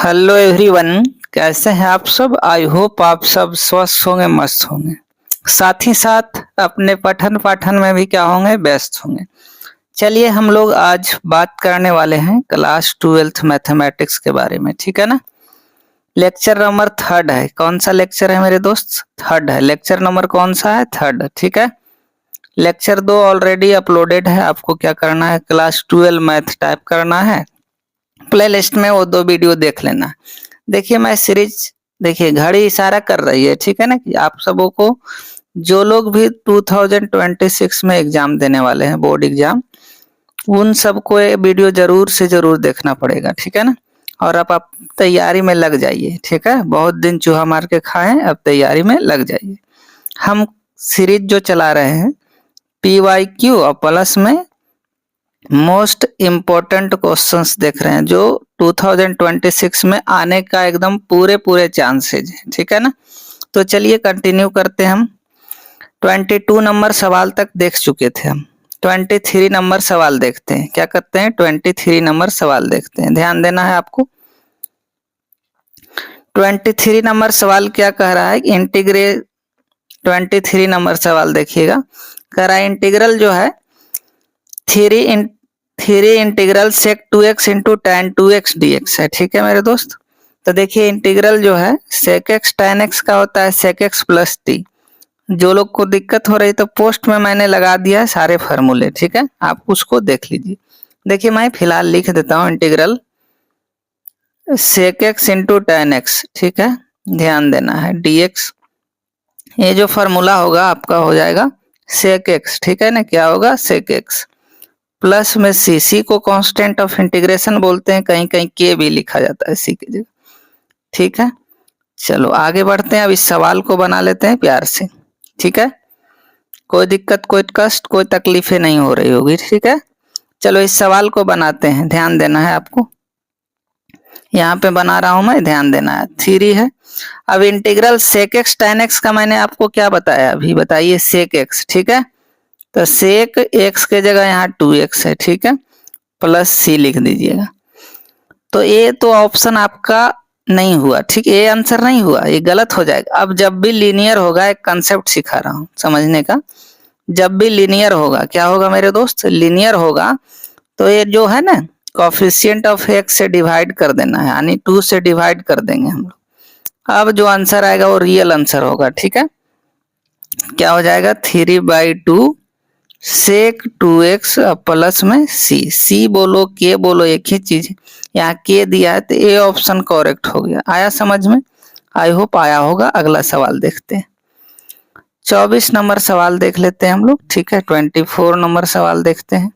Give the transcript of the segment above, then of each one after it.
Hello everyone, कैसे हैं आप सब। आई होप आप सब स्वस्थ होंगे, मस्त होंगे, साथ ही साथ अपने पठन पाठन में भी क्या होंगे, व्यस्त होंगे। चलिए हम लोग आज बात करने वाले हैं क्लास 12th मैथमेटिक्स के बारे में, ठीक है ना। लेक्चर नंबर 3 है। कौन सा लेक्चर है मेरे दोस्त? 3 है। लेक्चर नंबर कौन सा है? 3, ठीक है। लेक्चर 2 ऑलरेडी अपलोडेड है। आपको क्या करना है, क्लास 12 मैथ टाइप करना है, प्ले लिस्ट में वो 2 वीडियो देख लेना। देखिए मैं सीरीज, देखिए घड़ी इशारा कर रही है, ठीक है ना, कि आप सबों को जो लोग भी 2026 में एग्जाम देने वाले हैं, बोर्ड एग्जाम, उन सबको ये वीडियो जरूर से जरूर देखना पड़ेगा, ठीक है ना। और अब आप तैयारी में लग जाइए, ठीक है। बहुत दिन चूहा मार के खाए हैं, अब तैयारी में लग जाइए। हम सीरीज जो चला रहे हैं PYQ और प्लस में मोस्ट इम्पोर्टेंट क्वेश्चंस देख रहे हैं जो 2026 में आने का एकदम पूरे चांसेज है, ठीक है ना। तो चलिए कंटिन्यू करते हैं। हम 22 नंबर सवाल तक देख चुके थे। हम 23 नंबर सवाल देखते हैं। क्या करते हैं, 23 नंबर सवाल देखते हैं। ध्यान देना है आपको। 23 नंबर सवाल क्या कह रहा है, इंटीग्रेट 23 नंबर सवाल देखिएगा। कह रहा है इंटीग्रल जो है थ्री इंटीग्रल सेक 2x into tan 2x dx है, ठीक है मेरे दोस्त। तो देखिए इंटीग्रल जो है सेक x tan x का होता है सेक x प्लस टी। जो लोग को दिक्कत हो रही तो पोस्ट में मैंने लगा दिया है सारे फार्मूले, ठीक है, आप उसको देख लीजिए। देखिए मैं फिलहाल लिख देता हूँ इंटीग्रल सेक x इंटू tan x, ठीक है, ध्यान देना है dx। ये जो फार्मूला होगा आपका हो जाएगा सेक x, ठीक है ना, क्या होगा सेक x प्लस में सी को कांस्टेंट ऑफ इंटीग्रेशन बोलते हैं, कहीं कहीं के भी लिखा जाता है सी की जगह, ठीक है। चलो आगे बढ़ते हैं। अब इस सवाल को बना लेते हैं प्यार से, ठीक है। कोई दिक्कत, कोई कष्ट, कोई तकलीफें नहीं हो रही होगी, ठीक है। चलो इस सवाल को बनाते हैं, ध्यान देना है आपको। यहाँ पे बना रहा हूं मैं, ध्यान देना है। 3 है। अब integral sec x tan x का मैंने आपको क्या बताया अभी, बताइए सेक एक्स, ठीक है। तो सेक एक्स के जगह यहाँ 2x है, ठीक है, प्लस सी लिख दीजिएगा। तो ये तो ऑप्शन आपका नहीं हुआ, ठीक है, ये आंसर नहीं हुआ, ये गलत हो जाएगा। अब जब भी लीनियर होगा, एक कंसेप्ट सिखा रहा हूँ समझने का। जब भी लीनियर होगा, क्या होगा मेरे दोस्त, लीनियर होगा तो ये जो है ना कोफिशिएंट ऑफ एक्स से डिवाइड कर देना है, यानी 2 से डिवाइड कर देंगे हम लोग। अब जो आंसर आएगा वो रियल आंसर होगा, ठीक है। क्या हो जाएगा 3/2 सेक 2x प्लस में सी बोलो के बोलो एक ही चीज, यहाँ के दिया है तो ए ऑप्शन करेक्ट हो गया। आया समझ में? आई होप आया होगा। अगला सवाल देखते हैं। 24 नंबर सवाल देख लेते हैं हम लोग, ठीक है। 24 नंबर सवाल देखते हैं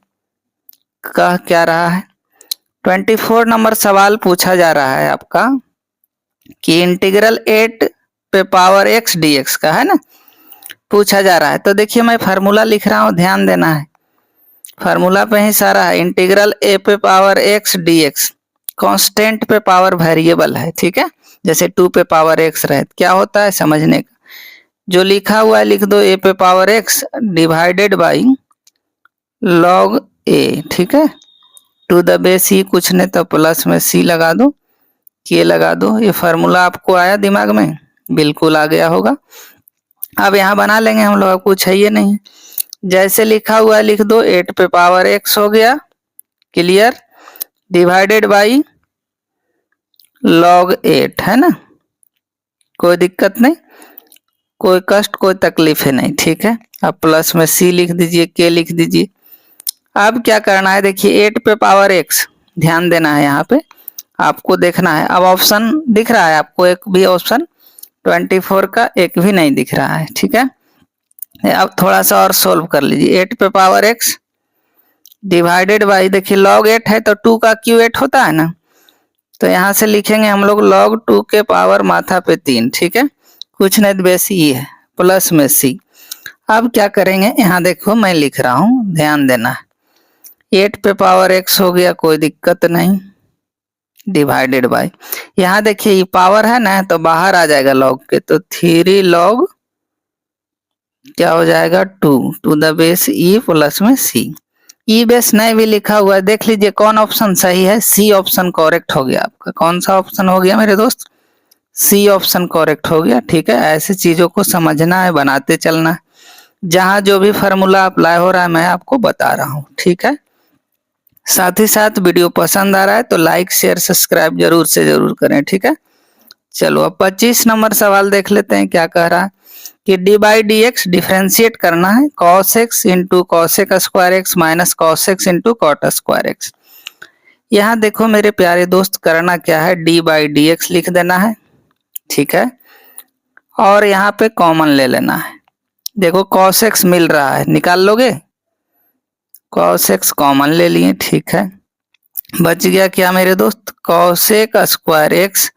कह क्या रहा है। 24 नंबर सवाल पूछा जा रहा है आपका कि इंटीग्रल 8 पे पावर x dx का है ना, पूछा जा रहा है। तो देखिए मैं फार्मूला लिख रहा हूँ, ध्यान देना है। फार्मूला पे ही सारा है। इंटीग्रल a पे पावर x dx कांस्टेंट पे पावर वेरिएबल है, ठीक है। जैसे 2 पे पावर x रहे क्या होता है समझने का। जो लिखा हुआ है लिख दो, a पे power x divided by log a, ठीक है, टू द बेस e कुछ नहीं तो प्लस में c लगा दो, k लगा दो। ये फार्मूला आपको आया दिमाग में? बिल्कुल आ गया होगा। अब यहाँ बना लेंगे हम लोग, कुछ है ये नहीं। जैसे लिखा हुआ है लिख दो, 8 पे पावर x हो गया, क्लियर, डिवाइडेड बाई log 8, है ना। कोई दिक्कत नहीं, कोई कष्ट, कोई तकलीफ है नहीं, ठीक है। अब प्लस में c लिख दीजिए, k लिख दीजिए। अब क्या करना है, देखिए 8 पे पावर x, ध्यान देना है, यहाँ पे आपको देखना है। अब ऑप्शन दिख रहा है आपको? एक भी ऑप्शन 24 का एक भी नहीं दिख रहा है, ठीक है। अब थोड़ा सा और सोल्व कर लीजिए। 8 पे पावर x डिवाइडेड बाई, देखिए log 8 है तो 2 का क्यू 8 होता है ना, तो यहाँ से लिखेंगे हम लोग log 2 के पावर माथा पे 3, ठीक है, कुछ नहीं बेस ई है, प्लस में c। अब क्या करेंगे, यहाँ देखो मैं लिख रहा हूँ, ध्यान देना है। 8 पे पावर x हो गया, कोई दिक्कत नहीं, डिवाइडेड बाई, यहाँ देखिए ये पावर है ना तो बाहर आ जाएगा log के, तो 3 log क्या हो जाएगा 2 to the base e plus में c। ई बेस नहीं भी लिखा हुआ है, देख लीजिए कौन ऑप्शन सही है। सी ऑप्शन करेक्ट हो गया आपका। कौन सा ऑप्शन हो गया मेरे दोस्त? सी ऑप्शन करेक्ट हो गया। ठीक है, ऐसे चीजों को समझना है, बनाते चलना है। जहां जो भी फार्मूला अप्लाई हो रहा है मैं आपको बता रहा हूँ। ठीक है, साथ ही साथ वीडियो पसंद आ रहा है तो लाइक शेयर सब्सक्राइब जरूर से जरूर करें। ठीक है, चलो अब 25 नंबर सवाल देख लेते हैं। क्या कह रहा है कि d by D x differentiate करना है cos x into cosec square x minus cos x into cot square x. यहाँ देखो मेरे प्यारे दोस्त, करना क्या है, डी बाई डी एक्स लिख देना है। ठीक है, और यहाँ पे कॉमन ले लेना है। देखो कॉस एक्स मिल रहा है, निकाल लोगे, कॉस एक्स कॉमन ले लिए। ठीक है, बच गया क्या मेरे दोस्त, cosec square x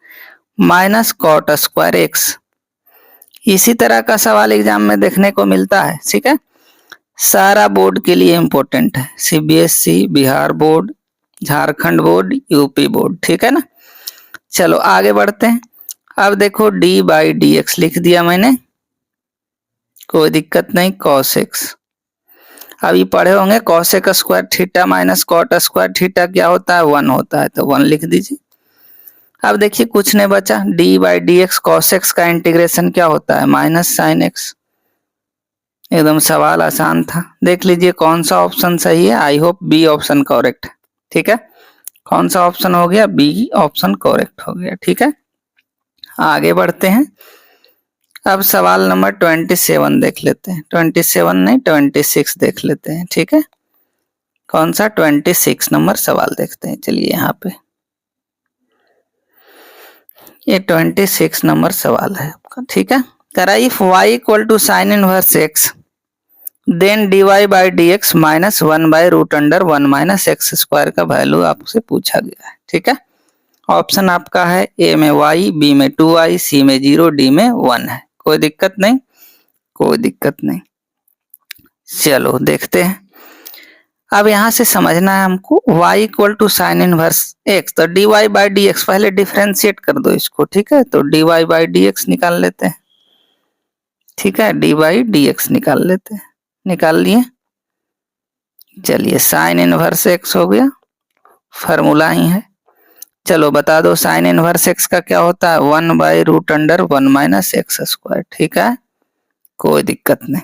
minus cot square x. इसी तरह का सवाल एग्जाम में देखने को मिलता है। ठीक है, सारा बोर्ड के लिए इंपॉर्टेंट है, CBSE, Bihar board, Jharkhand board, UP board. ठीक है ना, चलो आगे बढ़ते हैं। अब देखो डी बाई डी एक्स लिख दिया मैंने, कोई दिक्कत नहीं। कॉस एक्स अभी पढ़े होंगे, cosec square theta minus cot square theta क्या होता है, 1 होता है, तो 1 लिख दीजिए। अब देखिए कुछ नहीं बचा, D by D x cos x का इंटीग्रेशन क्या होता है, माइनस साइन एक्स। एकदम सवाल आसान था। देख लीजिए कौन सा ऑप्शन सही है, I hope b option correct है। ठीक है, कौन सा ऑप्शन हो गया, बी ऑप्शन करेक्ट हो गया। ठीक है, आगे बढ़ते हैं। अब सवाल नंबर 27 देख लेते हैं। 27 नहीं 26 देख लेते हैं। ठीक है, कौन सा, 26 नंबर सवाल देखते हैं। चलिए यहाँ पे ये 26 नंबर सवाल है आपका। ठीक है, करा if y equal to sine inverse x then dy by D x minus 1 by root under 1 minus x square का वैल्यू आपसे पूछा गया है। ठीक है, ऑप्शन आपका है ए में y, बी में 2y, सी में 0, डी में 1 है। कोई दिक्कत नहीं, कोई दिक्कत नहीं। चलो देखते हैं। अब यहां से समझना है हमको y equal to sine inverse x, तो dy बाई डी एक्स पहले डिफ्रेंशिएट कर दो इसको। ठीक है, तो dy बाई डी एक्स निकाल लेते हैं। ठीक है, डी बाई डी एक्स निकाल लेते हैं, निकाल लिए। चलिए साइन इनवर्स एक्स हो गया, फार्मूला ही है। चलो बता दो साइन इनवर्स एक्स का क्या होता है, 1 by root under 1 minus x square. ठीक है, कोई दिक्कत नहीं।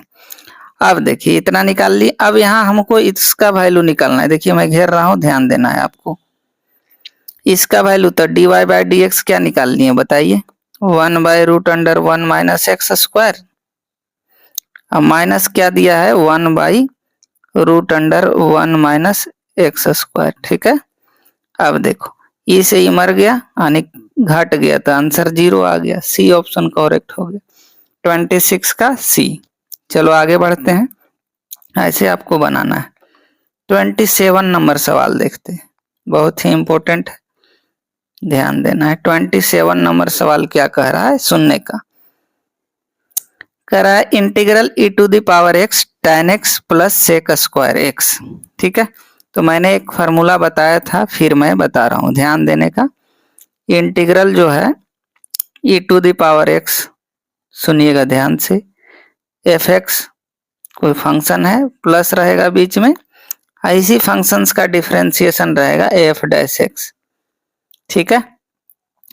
अब देखिए इतना निकाल ली। अब यहाँ हमको इसका वैल्यू निकालना है। देखिए मैं घेर रहा हूँ, ध्यान देना है आपको। इसका वैल्यू तो d y by D x क्या निकालनी है बताइए, 1 by root under 1 minus x square. अब माइनस क्या दिया है, 1 by root under 1 minus x square. ठीक है, अब देखो ई से ई मर गया यानी घट गया, तो आंसर 0 आ गया। सी ऑप्शन करेक्ट हो गया, 26 का सी। चलो आगे बढ़ते हैं, ऐसे आपको बनाना है। 27 नंबर सवाल देखते हैं, बहुत ही इंपॉर्टेंट है, ध्यान देना है। 27 नंबर सवाल क्या कह रहा है सुनने का, कह रहा है integral e to the power x tan x plus sec square x. ठीक है, तो मैंने एक फार्मूला बताया था, फिर मैं बता रहा हूँ, ध्यान देने का। इंटीग्रल जो है ई टू द पावर एक्स, सुनिएगा ध्यान से, एफ एक्स कोई फंक्शन है, प्लस रहेगा बीच में, इसी फंक्शंस का डिफरेंशिएशन रहेगा एफ डैश एक्स। ठीक है,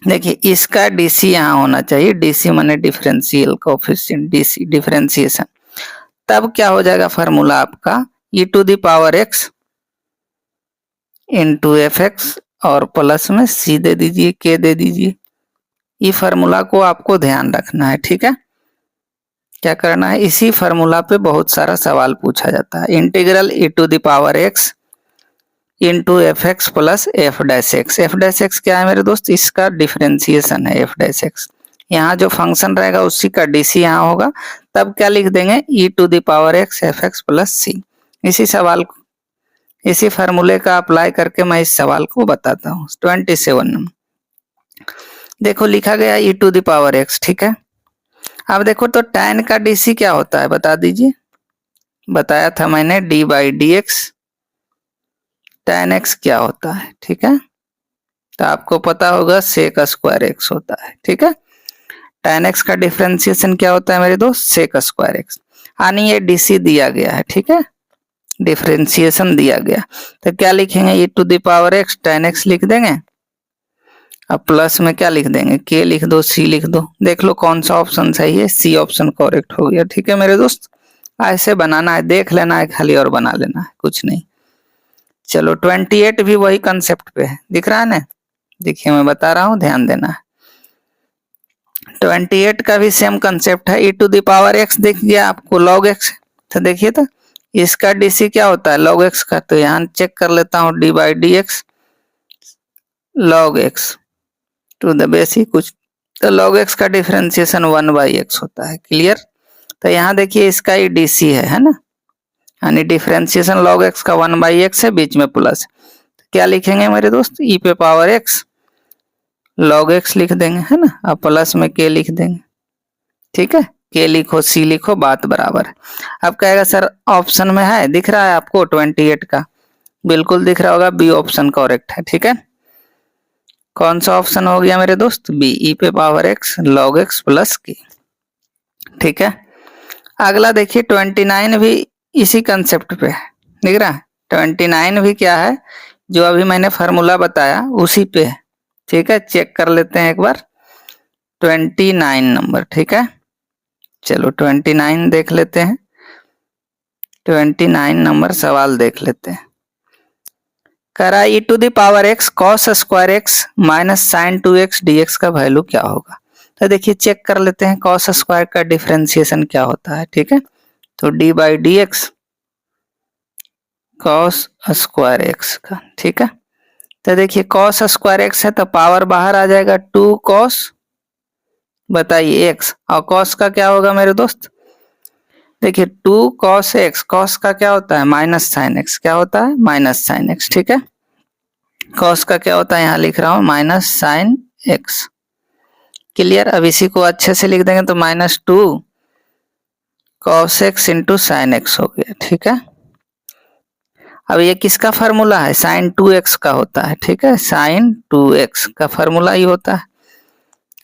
देखिए इसका डीसी यहाँ होना चाहिए, डीसी माने डिफरेंशियल कोएफिशिएंट, डीसी डिफरेंशिएशन। तब क्या हो जाएगा फार्मूला आपका, e to the power x into F x और प्लस में सी दे दीजिए, के दे दीजिए। ये फार्मूला को आपको ध्यान रखना है। ठीक है, क्या करना है, इसी फार्मूला पे बहुत सारा सवाल पूछा जाता है। Integral e to the power x into F x plus f dash x. F dash x क्या है मेरे दोस्त, इसका डिफरेंशिएशन है एफ डैश एक्स। यहाँ जो फंक्शन रहेगा उसी का डीसी यहाँ होगा, तब क्या लिख देंगे, e to the power x F x plus C. इसी सवाल को, इसी फार्मूले का अप्लाई करके मैं इस सवाल को बताता हूँ। 27 नंबर देखो लिखा गया ई टू द पावर एक्स। ठीक है, अब देखो तो tan का डीसी क्या होता है बता दीजिए, बताया था मैंने, D by D x tan x क्या होता है। ठीक है, तो आपको पता होगा सेक स्क्वायर एक्स होता है। ठीक है, tan एक्स का डिफरेंशिएशन क्या होता है मेरे दोस्त, सेक स्क्वायर एक्स, यानी ये डीसी दिया गया है। ठीक है, डिफरेंशिएशन दिया गया, तो क्या लिखेंगे, e to the power x tan x लिख देंगे। अब प्लस में क्या लिख देंगे, k लिख दो, c लिख दो। देख लो कौन सा ऑप्शन सही है, सी ऑप्शन करेक्ट हो गया। ठीक है मेरे दोस्त, ऐसे बनाना है, देख लेना है खाली और बना लेना है, कुछ नहीं। चलो 28 भी वही कंसेप्ट पे है, दिख रहा है ना, देखिए मैं बता रहा हूँ, ध्यान देना है। 28 का भी सेम कंसेप्ट है, e to the power x दिख गया आपको log x, तो देखिए तो इसका dc क्या होता है log x का, तो यहाँ चेक कर लेता हूँ, d by D X log x to the base ही कुछ, तो log x का डिफरेंशिएशन 1 बाई x होता है। क्लियर, तो यहाँ देखिए इसका ही dc है ना, यानी डिफरेंशिएशन log x का 1 बाई एक्स है, बीच में प्लस, तो क्या लिखेंगे मेरे दोस्त, e पे पावर x log x लिख देंगे, है ना, अब प्लस में k लिख देंगे। ठीक है, k लिखो, c लिखो, बात बराबर है। अब कहेगा सर ऑप्शन में है, दिख रहा है आपको 28 का, बिल्कुल दिख रहा होगा, बी ऑप्शन करेक्ट है। ठीक है, कौन सा ऑप्शन हो गया मेरे दोस्त, बी, e पे power x log x plus k। ठीक है, अगला देखिए 29 भी इसी कंसेप्ट पे है, दिख रहा है, 29 भी क्या है, जो अभी मैंने फार्मूला बताया उसी पे है। ठीक है, चेक कर लेते हैं एक बार 29 नंबर। ठीक है, चलो 29 देख लेते हैं, 29 नंबर सवाल देख लेते हैं। कह रहा है e to the power x cos square x minus sine 2x dx का वैल्यू क्या होगा। तो देखिए चेक कर लेते हैं cos स्क्वायर का डिफरेंशिएशन क्या होता है। ठीक है, तो d by D x cos square x का। ठीक है, तो देखिए cos स्क्वायर x है तो पावर बाहर आ जाएगा 2 cos, बताइए x, और cos का क्या होगा मेरे दोस्त, देखिए 2 cos x, cos का क्या होता है माइनस साइन x, क्या होता है माइनस साइन x। ठीक है, cos का क्या होता है, यहाँ लिख रहा हूँ माइनस साइन x। क्लियर, अब इसी को अच्छे से लिख देंगे तो minus 2 cos x into sine x हो गया। ठीक है, अब ये किसका फार्मूला है, साइन 2x का होता है। ठीक है, साइन 2x का फार्मूला ही होता है,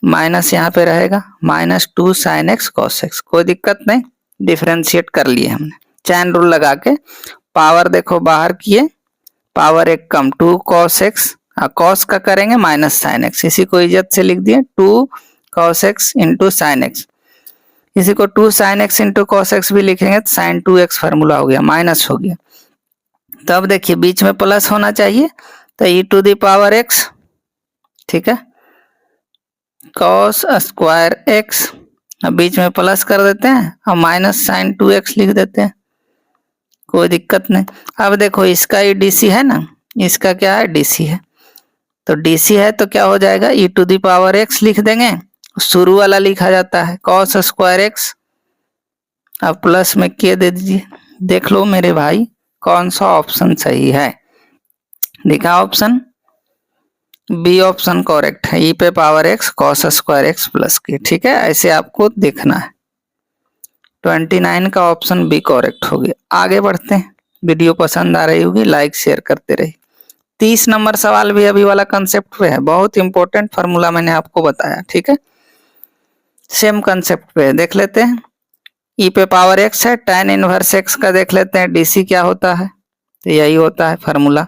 माइनस यहाँ पे रहेगा, minus 2 sine x cos x, कोई दिक्कत नहीं, डिफरेंशिएट कर लिए हमने चैन रूल लगा के। पावर देखो बाहर किए, पावर एक कम 2 cos x, cos का करेंगे माइनस साइन x, इसी को इज्जत से लिख दिए 2 cos x into sine x, इसी को 2 sine x into cos x भी लिखेंगे तो साइन 2x फार्मूला हो गया, माइनस हो गया। तब देखिए बीच में प्लस होना चाहिए, तो e to the power x, ठीक है, cos स्क्वायर x, अब बीच में प्लस कर देते हैं और माइनस साइन 2x लिख देते हैं, कोई दिक्कत नहीं। अब देखो इसका ही डीसी है ना, इसका क्या है डीसी है, तो डीसी है तो क्या हो जाएगा e to the power x लिख देंगे, शुरू वाला लिखा जाता है cos स्क्वायर x, अब प्लस में k दे दीजिए। देख लो मेरे भाई कौन सा ऑप्शन सही है, दिखा ऑप्शन बी ऑप्शन करेक्ट है, e पे power x cos square x plus k। ठीक है, ऐसे आपको देखना है, 29 का ऑप्शन बी करेक्ट हो गया। आगे बढ़ते हैं, वीडियो पसंद आ रही होगी लाइक शेयर करते रहिए। 30 नंबर सवाल भी अभी वाला कंसेप्ट पे है, बहुत इंपॉर्टेंट फार्मूला मैंने आपको बताया। ठीक है, सेम कंसेप्ट पे है, देख लेते हैं। e पे पावर x है, tan इनवर्स x का देख लेते हैं dc क्या होता है, तो यही होता है फार्मूला,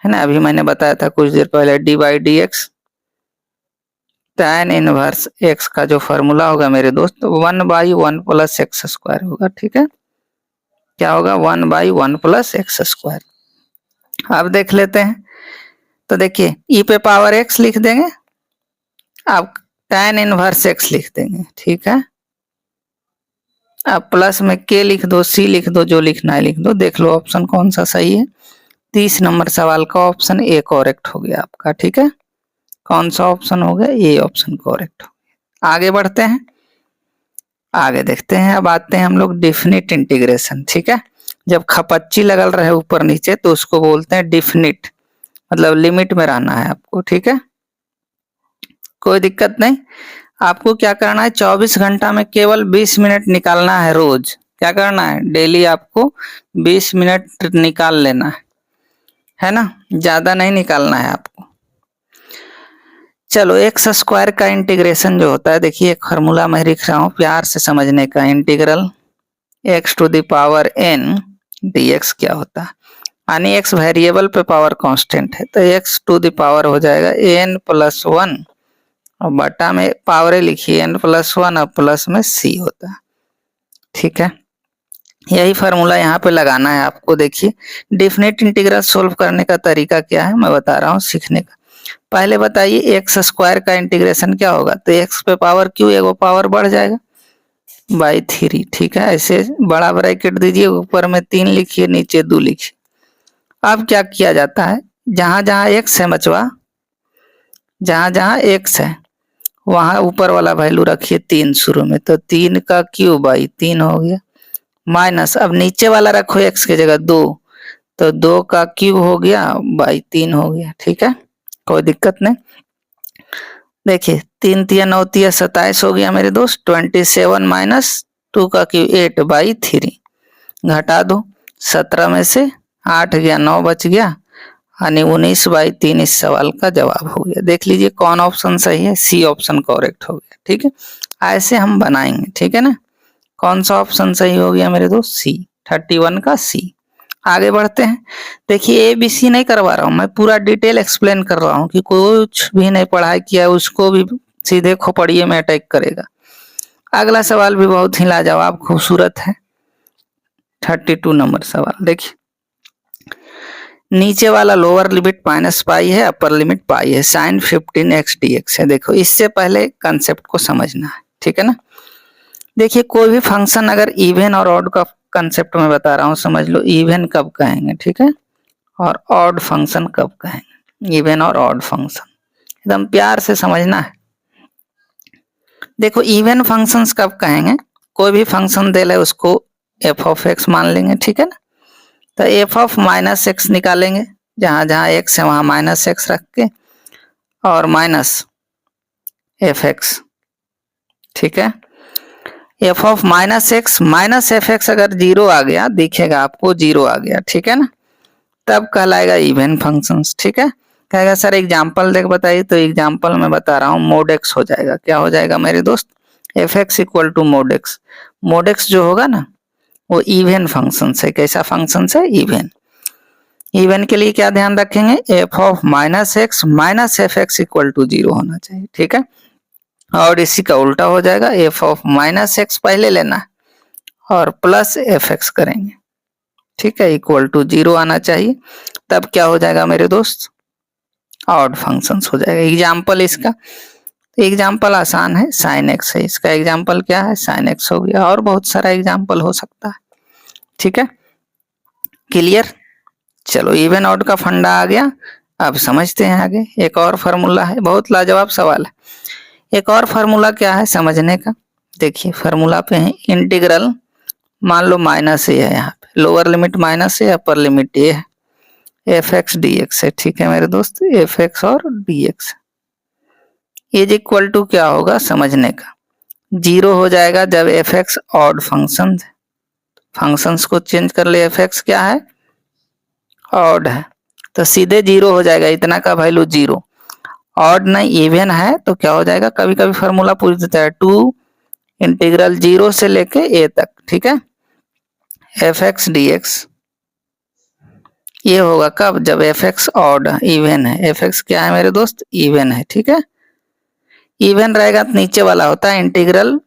है ना, अभी मैंने बताया था कुछ देर पहले, d by D x tan inverse x का जो फार्मूला होगा मेरे दोस्त 1 बाई 1 प्लस एक्स स्क्वायर होगा। ठीक है, क्या होगा 1 बाई 1 प्लस एक्स स्क्वायर। अब देख लेते हैं, तो देखिए e पे पावर x लिख देंगे, अब tan इनवर्स x लिख देंगे। ठीक है, अब प्लस में k लिख दो, c लिख दो, जो लिखना है लिख दो, देख लो ऑप्शन कौन सा सही है। 30 नंबर सवाल का ऑप्शन ए करेक्ट हो गया आपका। ठीक है, कौन सा ऑप्शन हो गया, ए ऑप्शन करेक्ट हो गया। आगे बढ़ते हैं, आगे देखते हैं। अब आते हैं हम लोग डिफिनिट इंटीग्रेशन। ठीक है, जब खपच्ची लगल रहे ऊपर नीचे तो उसको बोलते हैं डिफिनिट, मतलब लिमिट में रहना है आपको। ठीक है, कोई दिक्कत नहीं, आपको क्या करना है 24 घंटा में केवल 20 मिनट निकालना है रोज। क्या करना है, डेली आपको 20 मिनट निकाल लेना है ना, ज्यादा नहीं निकालना है आपको। चलो एक्स स्क्वायर का इंटीग्रेशन जो होता है, देखिए एक फार्मूला मैं लिख रहा हूँ प्यार से समझने का, integral x to the power n dx क्या होता है, यानी x वेरिएबल पे पावर कांस्टेंट है तो x टू द पावर हो जाएगा n प्लस 1 और बटा में पावर लिखिए n प्लस 1 और प्लस में c होता है। ठीक है, यही फार्मूला यहाँ पे लगाना है आपको। देखिए डेफिनेट इंटीग्रल सोल्व करने का तरीका क्या है मैं बता रहा हूँ सीखने का। पहले बताइए एक्स स्क्वायर का इंटीग्रेशन क्या होगा, तो एक्स पे पावर क्यू एगो पावर बढ़ जाएगा बाई 3। ठीक है, ऐसे बड़ा ब्रैकेट दीजिए, ऊपर में 3 लिखिए नीचे 2 लिखिए। अब क्या किया जाता है, जहां जहां एक्स है बचवा, जहां जहां एक्स है वहां ऊपर वाला वैल्यू रखिए 3 शुरू में, तो 3 का क्यूब बाई 3 हो गया, माइनस अब नीचे वाला रखो एक्स की जगह 2, तो 2 का क्यूब हो गया बाई 3 हो गया। ठीक है, कोई दिक्कत नहीं। देखिए 3 3 9 3 27 हो गया मेरे दोस्त, 27 माइनस 2 का क्यूब 8 बाई 3, घटा दो 17 में से 8 गया 9 बच गया, यानी 19 बाई 3 इस सवाल का जवाब हो गया। देख लीजिए कौन ऑप्शन सही है, सी ऑप्शन करेक्ट हो गया। ठीक है, ऐसे हम बनाएंगे। ठीक है ना, कौन सा ऑप्शन सही हो गया मेरे दोस्त, सी, 31 का सी। आगे बढ़ते हैं। देखिए ABC नहीं करवा रहा हूँ मैं, पूरा डिटेल एक्सप्लेन कर रहा हूँ कि कुछ भी नहीं पढ़ाई किया उसको भी सीधे खोपड़िए में अटैक करेगा। अगला सवाल भी बहुत ही लाजवाब खूबसूरत है, 32 नंबर सवाल। देखिए नीचे वाला लोअर लिमिट माइनस पाई है, अपर लिमिट पाई है, साइन 15x dx है। देखो इससे पहले कंसेप्ट को समझना है। ठीक है ना, देखिए कोई भी फंक्शन अगर इवन और ऑड का कंसेप्ट में बता रहा हूँ समझ लो, इवन कब कहेंगे, ठीक है, और ऑड फंक्शन कब कहेंगे, इवन और ऑड फंक्शन एकदम प्यार से समझना है। देखो इवन फंक्शंस कब कहेंगे, कोई भी फंक्शन दे ले उसको एफ ऑफ एक्स मान लेंगे। ठीक है ना, तो एफ ऑफ माइनस एक्स निकालेंगे, जहां जहां एक्स है वहां माइनस एक्स रख के, और माइनस एफ एक्स। ठीक है, F of minus x minus f x अगर 0 आ गया, दिखेगा आपको 0 आ गया, ठीक है ना, तब कहलाएगा इवन फंक्शंस। ठीक है, कहेगा सर एग्जाम्पल देख बताइए, तो एग्जाम्पल में बता रहा हूँ मोड एक्स हो जाएगा। क्या हो जाएगा मेरे दोस्त, f x equal to mod x. Mod x जो होगा ना वो इवन फंक्शन है। कैसा फंक्शन है, इवन। इवन के लिए क्या ध्यान रखेंगे, f of minus x minus f x equal to 0 होना चाहिए। ठीक है, और इसी का उल्टा हो जाएगा, एफ ऑफ माइनस एक्स पहले लेना और प्लस एफ एक्स करेंगे। ठीक है, इक्वल टू 0 आना चाहिए, तब क्या हो जाएगा मेरे दोस्त, ऑड फंक्शंस हो जाएगा। एग्जाम्पल इसका, एग्जाम्पल आसान है, साइन एक्स है, इसका एग्जाम्पल क्या है, साइन एक्स हो गया, और बहुत सारा एग्जाम्पल हो सकता है। ठीक है, क्लियर। चलो इवन ऑड का फंडा आ गया, अब समझते हैं आगे। एक और फार्मूला है, बहुत लाजवाब सवाल है। एक और फार्मूला क्या है समझने का, देखिए फार्मूला पे है इंटीग्रल, मान लो माइनस ए है, यहाँ पे लोअर लिमिट माइनस ए, अपर लिमिट ए है, एफ एक्स डी एक्स है। ठीक है मेरे दोस्त, एफ एक्स और d x is equal to क्या होगा समझने का, 0 हो जाएगा जब f x odd function, functions को चेंज कर ले, एफ एक्स क्या है, ऑड है, तो सीधे 0 हो जाएगा, इतना का वैल्यू 0। ऑड नहीं इवन है तो क्या हो जाएगा, कभी कभी फार्मूला पूछ देता है, 2 इंटीग्रल 0 से लेके ए तक। ठीक है, एफ एक्स डी एक्स ये होगा कब, जब एफ एक्स ऑड इवन है। एफ एक्स क्या है मेरे दोस्त, इवन है। ठीक है, इवन रहेगा तो नीचे वाला होता है integral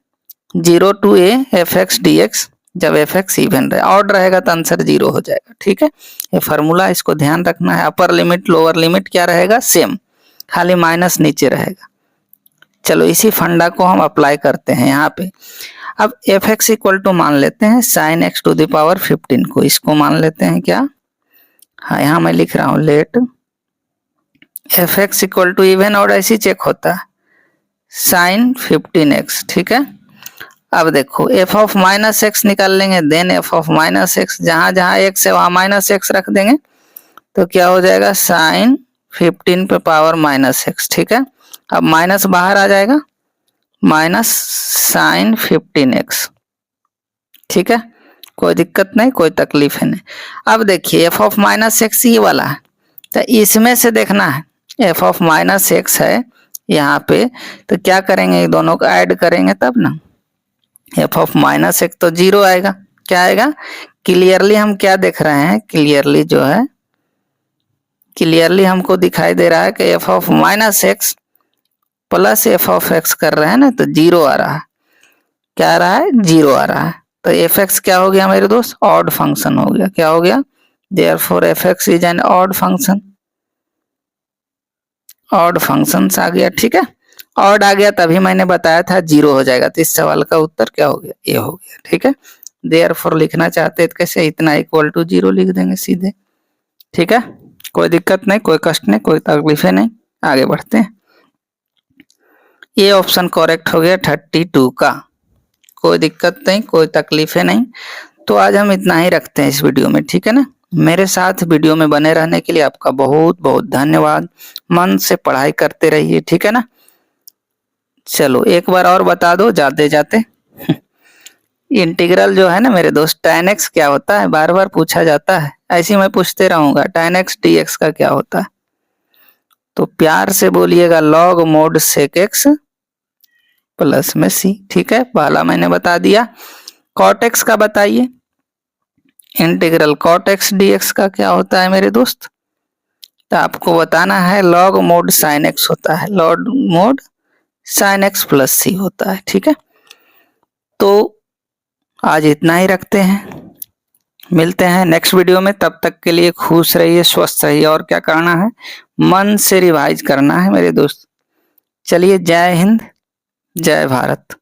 0 to a f x d x, जब एफ एक्स इवन रहे, ऑड रहेगा तो आंसर 0 हो जाएगा। ठीक है, ये फार्मूला इसको ध्यान रखना है। अपर लिमिट लोअर लिमिट क्या रहेगा, सेम, खाली माइनस नीचे रहेगा। चलो इसी फंडा को हम अप्लाई करते हैं यहाँ पे। अब एफ एक्स इक्वल टू मान लेते हैं sine x to the power 15 को, इसको मान लेते हैं क्या, हाँ यहाँ मैं लिख रहा हूँ let f x equal to even और ऐसी चेक होता है साइन 15x। ठीक है, अब देखो एफ ऑफ माइनस एक्स निकाल लेंगे, then f of minus x, जहां जहां एक्स है वहां माइनस एक्स रख देंगे, तो क्या हो जाएगा साइन 15 पे पावर माइनस एक्स। ठीक है, अब माइनस बाहर आ जाएगा, माइनस साइन 15x। ठीक है, कोई दिक्कत नहीं, कोई तकलीफ है नहीं। अब देखिए एफ ऑफ माइनस एक्स ये वाला है, तो इसमें से देखना है, एफ ऑफ माइनस एक्स है यहाँ पे, तो क्या करेंगे, दोनों को ऐड करेंगे तब ना, एफ ऑफ माइनस एक्स तो 0 आएगा, क्या आएगा, क्लियरली हम क्या देख रहे हैं, क्लियरली जो है, क्लियरली हमको दिखाई दे रहा है कि F of minus x plus F of x कर रहे हैं ना, तो जीरो आ रहा है। क्या आ रहा है? जीरो आ रहा है। तो एफ एक्स क्या हो गया मेरे दोस्त? ऑड फंक्शन हो गया। क्या हो गया? Therefore F X is an odd function. Odd function आ गया, ठीक है। ऑड आ गया तभी मैंने बताया था जीरो हो जाएगा। तो इस सवाल का उत्तर क्या हो गया? ए हो गया, ठीक है। देयरफॉर लिखना चाहते हैं कैसे? इतना इक्वल टू जीरो लिख देंगे सीधे, ठीक है। कोई दिक्कत नहीं, कोई कष्ट नहीं, कोई तकलीफें नहीं। आगे बढ़ते हैं। ये ऑप्शन करेक्ट हो गया 32 का। कोई दिक्कत नहीं, कोई तकलीफें नहीं। तो आज हम इतना ही रखते हैं इस वीडियो में, ठीक है ना। मेरे साथ वीडियो में बने रहने के लिए आपका बहुत बहुत धन्यवाद। मन से पढ़ाई करते रहिए, ठीक है ना। चलो एक बार और बता दो जाते जाते। इंटीग्रल जो है ना मेरे दोस्त, tan x क्या होता है? बार बार पूछा जाता है, ऐसे मैं पूछते रहूंगा tan x dx का क्या होता है। तो प्यार से बोलिएगा log mod sec x plus में c, ठीक है। पहला मैंने बता दिया। cot x का बताइए, इंटीग्रल cot x dx का क्या होता है मेरे दोस्त? तो आपको बताना है log mod sin x होता है, log mod sin x plus c होता है, ठीक है। तो आज इतना ही रखते हैं, मिलते हैं नेक्स्ट वीडियो में। तब तक के लिए खुश रहिए, स्वस्थ रहिए। और क्या करना है? मन से रिवाइज करना है मेरे दोस्त। चलिए, जय हिंद, जय भारत।